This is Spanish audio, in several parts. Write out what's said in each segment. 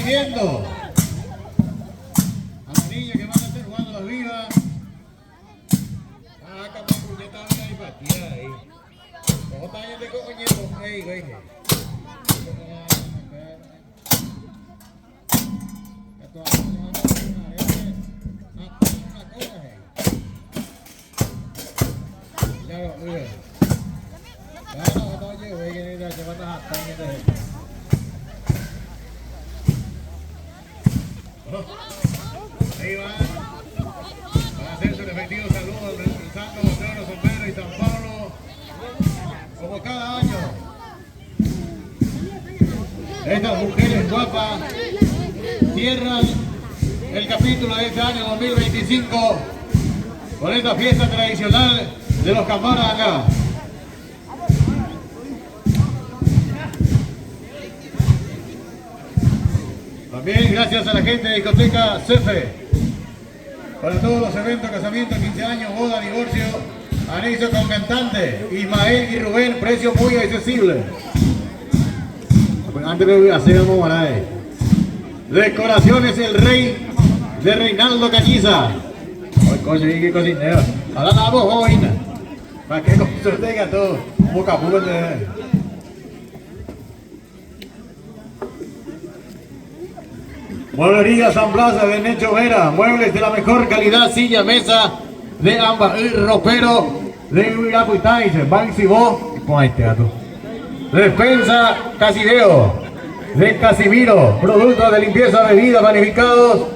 viendo a los niños que van a estar jugando las vivas. Ah, capaz que está ahí batida ahí. Como está ahí de coño, ey, güey. Ahí va para hacer su respectivo saludo al Santo Patrono San Pedro y San Pablo, como cada año. Estas mujeres guapas cierran el capítulo de este año 2025 con esta fiesta tradicional de los Camaras acá. También gracias a la gente de discoteca Cefe para todos los eventos, casamientos, 15 años, boda, divorcio, anexo con cantante Ismael y Rubén, precio muy accesible. Antes de hacer un morae. Decoraciones El Rey de Reinaldo Cañiza. Ay, coño, y qué cocinero. Ahora vamos hoy, para que tenga todo boca pura de. Mueblería San Plaza de Necho Vera, muebles de la mejor calidad, silla, mesa de ambas, el ropero de Uirapuitais, Banksy Bo, con este gato. Despensa Casideo de Casimiro, productos de limpieza, bebidas, panificados,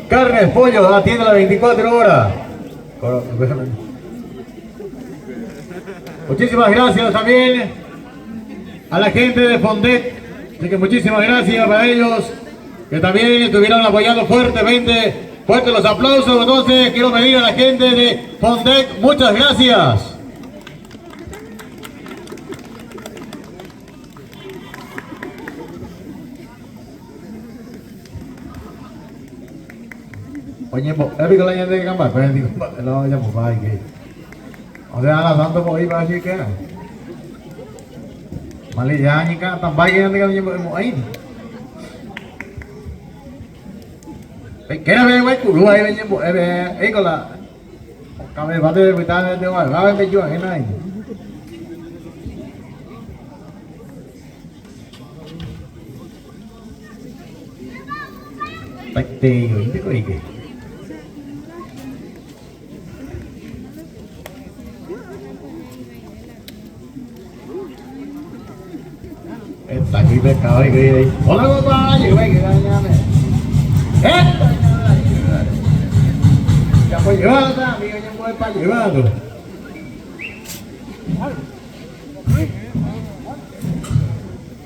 carnes, pollos, atiende a las 24 horas. Muchísimas gracias también a la gente de Fondet, así que muchísimas gracias para ellos, que también estuvieron apoyando fuertemente. Fuertes los aplausos. Entonces quiero pedir a la gente de Fondet, muchas gracias. Oye, es que la gente de Campa, pero digo, no, ya pues va y que. O sea, la tanto por ahí va así que. Mali ya ni kan tambah que nanti kami mau ain. Kena về củ ruồi bên bộ ấy còn là cà phê vào đây người ta đưa ngoài vào bên chỗ cái này. Tách tê rồi thế có gì kì. Tại vì bên cởi kì đi. Ủa nó có ba gì vậy kìa nha này. Hết. Chẳng có giữa ra vì anh em qua giữa rồi.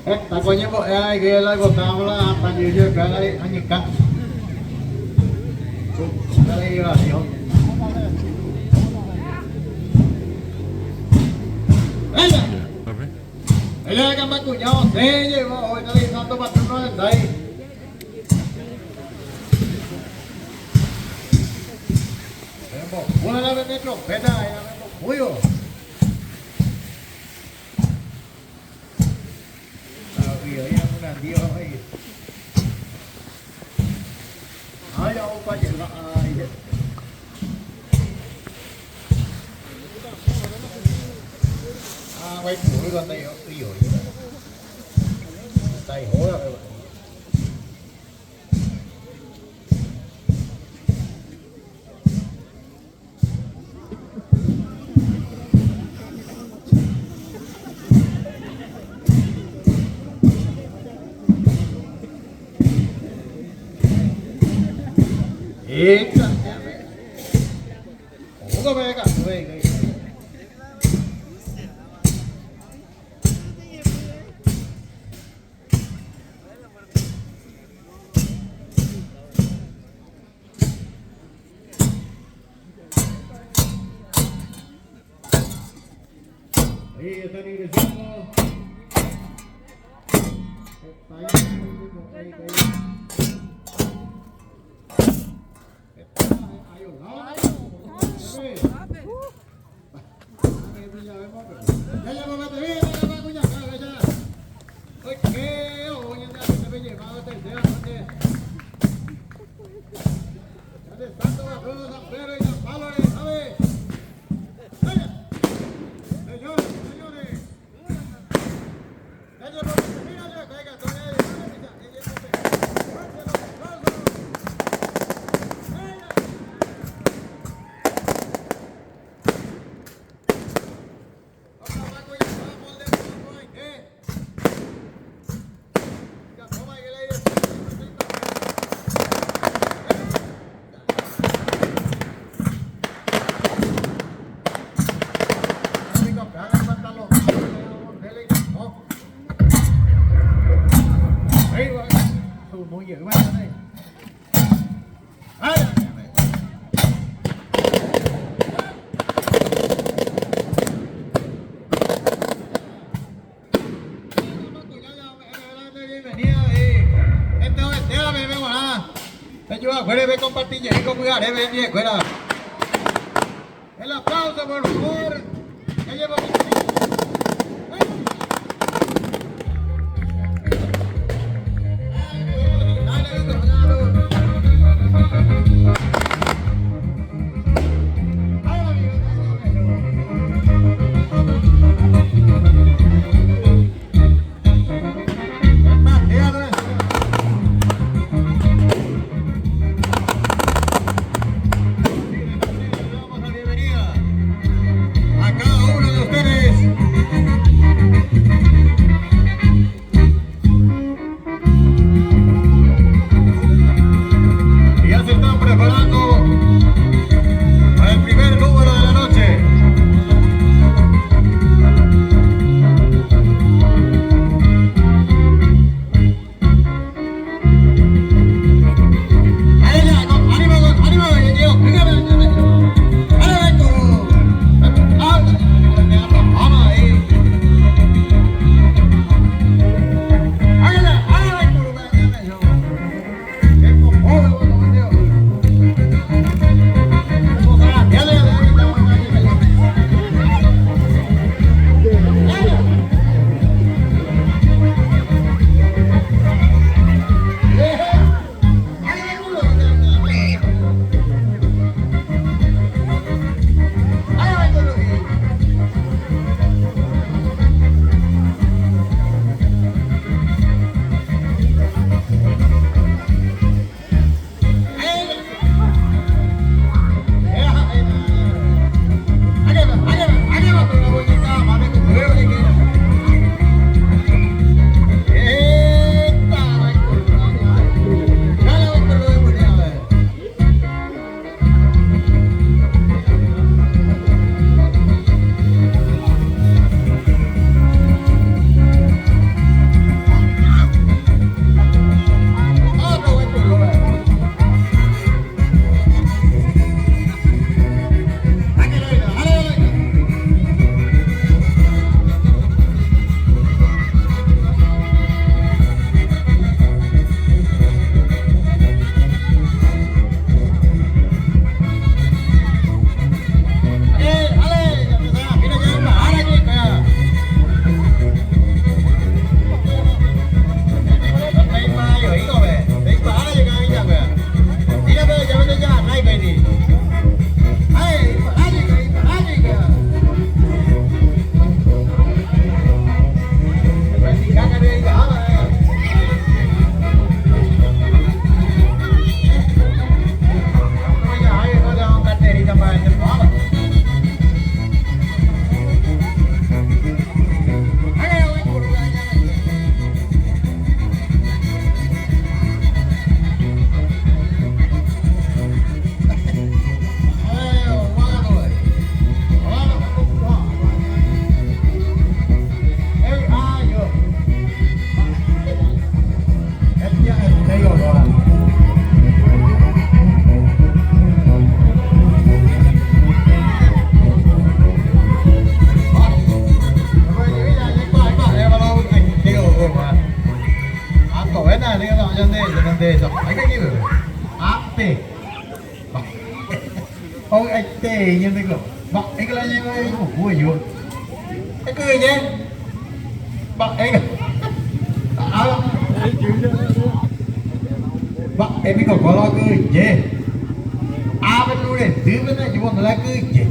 Hết tại có những bộ ai kia lại bộ tao là bạn gì chưa cái này anh nhịp cắt. Cái này là gì không? Đây là các bác của nhau, thế như mà hồi ta đi xong tôi bật nó lên đây. Una la vez de trompeta, ya me pollo. Había ya una dios ahí. Ay, ya opa llega ahí. Quay mũi con tay rồi. Tay hố ra rồi. Eita, ủa về cả về cái ahí están ingresando. Ya, Muy bien, váyame. Ve compartir y comulgar, bien, fuera. El aplauso, por favor. Ya llevo Ôi anh tê nhân đây bọc anh cái này anh ngủ vui vô anh cười nhé bọc anh bọc em mới còn có lo cười nhé bên luôn này thứ bên này chúng ta là cười nhé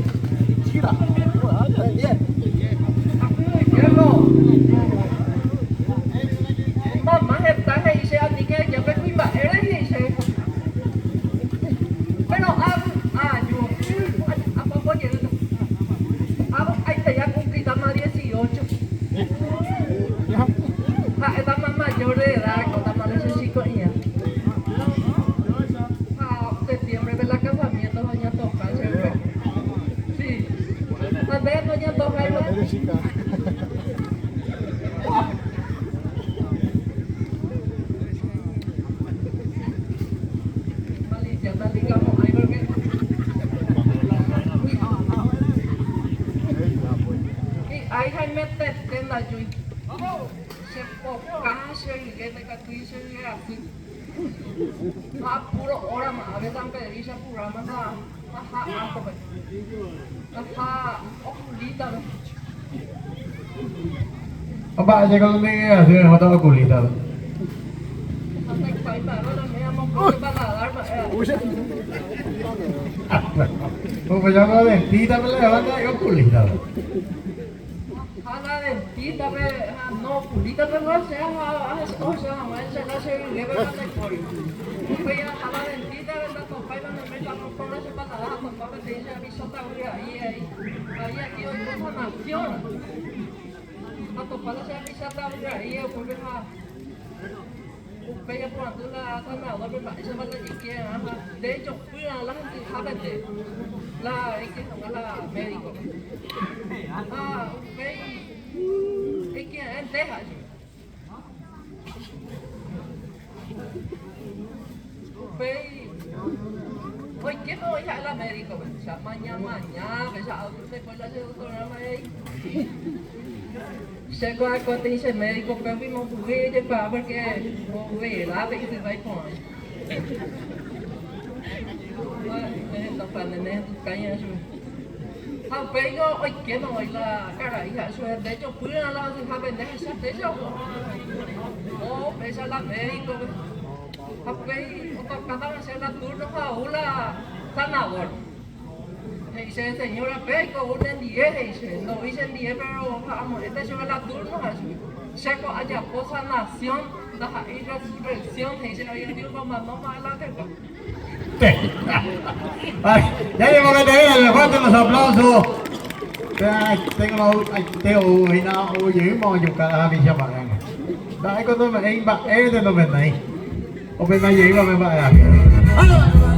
Mamma hämtar hej sig att ni kan hjälpa mig med era hej sig. Pero yo apa pun ya. Ahí te ya cumplida más 18. Esta más mayor de edad, con más de 5 años. Septiembre de la casamiento doña Toca, ¿cierto? Sí. Tal vez doña Toca mete en la lluvia. Se pocase y que te catuice y así. Puro hora más, a veces han pedido pura más, ajá, oculita. Apa aja kalau ni hasil mata okulita. Como llama dentista me levanta y oculita. A la dentista, no, oculita, pero no sea, o sea, se la se lleva a la cori. Pues a la dentista, la topa y la meta no con ese patada, con papá te dice aviso ahí aquí hoy cosa nación. A topa la se avisa ahí, porque Upaya por la sanadora me parece más de hecho fui a la gente la médico es que en Texas hoy que no voy a la médico mañana que ya después la doctora Chegou a conta em médico para vir não poder de pá porque o ver lá vem se vai com não fala nem do canha ju a pego oi que não oi lá cara ia su de hecho fui a la se sabe de esa de hecho oh pesa la médico a pego o cada vez la turno a una sanador dice señora Peco, un en 10, dice, no dice en 10, pero vamos, este es la turno, Checo haya posa nación, la resurrección, dice, oye, Dios, mamá, no más la que Ay, ya llevo que te diga, le faltan los aplausos. Tengo una oye, vamos a buscar a mi chamarra. Dai con me, de no me dai. O me dai, iba me va a